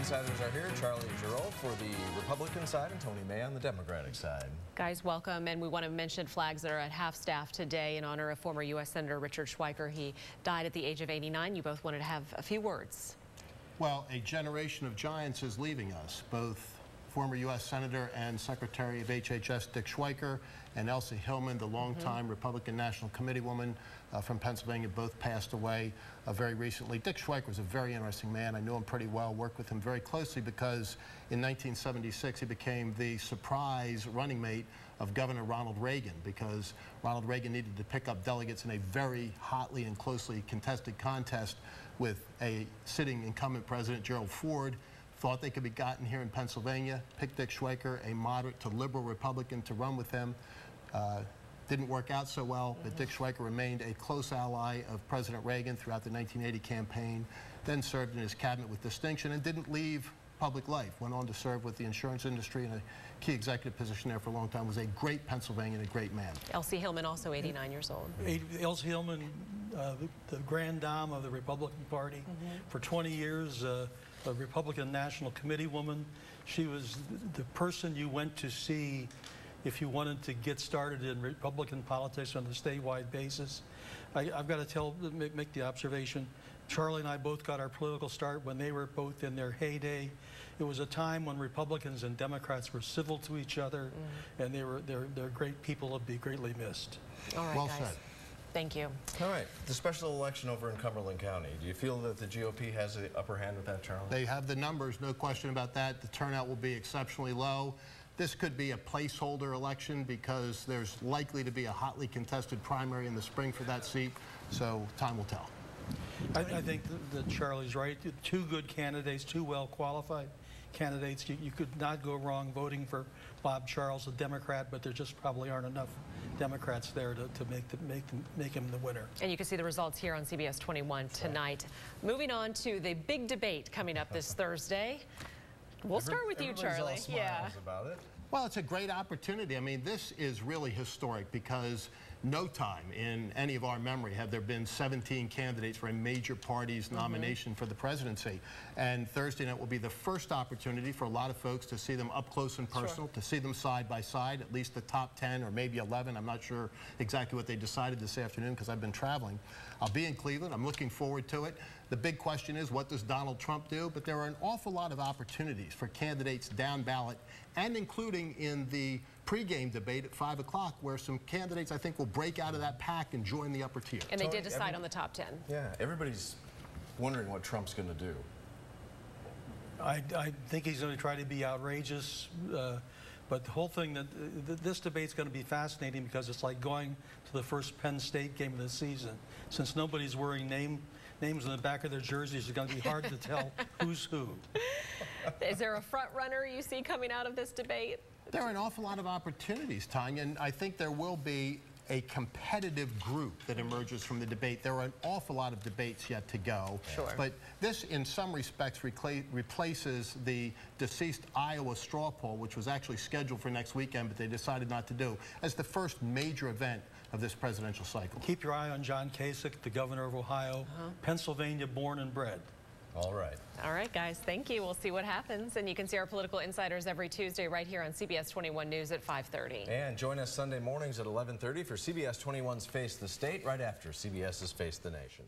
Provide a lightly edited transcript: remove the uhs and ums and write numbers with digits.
insiders are here. Charlie Giroux for the Republican side and Tony May on the Democratic side. Guys, welcome. And we want to mention flags that are at half-staff today in honor of former U.S. Senator Richard Schweiker. He died at the age of 89. You both wanted to have a few words. Well, a generation of giants is leaving us, both former U.S. Senator and Secretary of HHS Dick Schweiker and Elsie Hillman, the longtime Republican National Committee woman from Pennsylvania, both passed away very recently. Dick Schweiker was a very interesting man. I knew him pretty well, worked with him very closely because in 1976 he became the surprise running mate of Governor Ronald Reagan, because Ronald Reagan needed to pick up delegates in a very hotly and closely contested contest with a sitting incumbent President Gerald Ford. Thought they could be gotten here in Pennsylvania, picked Dick Schweiker, a moderate to liberal Republican, to run with him. Didn't work out so well, but Dick Schweiker remained a close ally of President Reagan throughout the 1980 campaign, then served in his cabinet with distinction and didn't leave public life. Went on to serve with the insurance industry in a key executive position there for a long time. Was a great Pennsylvanian, a great man. Elsie Hillman, also 89 years old. Elsie Hillman, the grand dame of the Republican Party. For 20 years, a Republican National Committee woman. She was the person you went to see if you wanted to get started in Republican politics on a statewide basis. I've got to make the observation, Charlie and I both got our political start when they were both in their heyday. It was a time when Republicans and Democrats were civil to each other, and they're great people to be greatly missed. All right, well guys. said. Thank you. All right, the special election over in Cumberland County. Do you feel that the GOP has the upper hand with that, Charlie? They have the numbers, no question about that. The turnout will be exceptionally low. This could be a placeholder election because there's likely to be a hotly contested primary in the spring for that seat, so time will tell. I think that Charlie's right. Two good candidates, two well-qualified candidates. You could not go wrong voting for Bob Charles, a Democrat, but there just probably aren't enough Democrats there to make him the winner. And you can see the results here on CBS 21 tonight. Moving on to the big debate coming up this Thursday. We'll start with you, Charlie. Yeah. About it. Well, it's a great opportunity. I mean, this is really historic because no time in any of our memory have there been 17 candidates for a major party's nomination for the presidency. And Thursday night will be the first opportunity for a lot of folks to see them up close and personal, to see them side by side, at least the top 10 or maybe 11. I'm not sure exactly what they decided this afternoon because I've been traveling. I'll be in Cleveland. I'm looking forward to it. The big question is, what does Donald Trump do? But there are an awful lot of opportunities for candidates down ballot, and including in the pregame debate at 5 o'clock, where some candidates, I think, will break out of that pack and join the upper tier. And they did decide on the top 10. Yeah, everybody's wondering what Trump's going to do. I think he's going to try to be outrageous, but the whole thing, this debate's going to be fascinating because it's like going to the first Penn State game of the season. Since nobody's wearing names on the back of their jerseys, it's going to be hard to tell who's who. Is there a front runner you see coming out of this debate? There are an awful lot of opportunities, Tanya, and I think there will be a competitive group that emerges from the debate. There are an awful lot of debates yet to go. Sure. But this, in some respects, replaces the deceased Iowa straw poll, which was actually scheduled for next weekend, but they decided not to do, as the first major event of this presidential cycle. Keep your eye on John Kasich, the governor of Ohio, Pennsylvania born and bred. All right. All right, guys, thank you. We'll see what happens. And you can see our political insiders every Tuesday right here on CBS 21 News at 5:30. And join us Sunday mornings at 11:30 for CBS 21's Face the State, right after CBS's Face the Nation.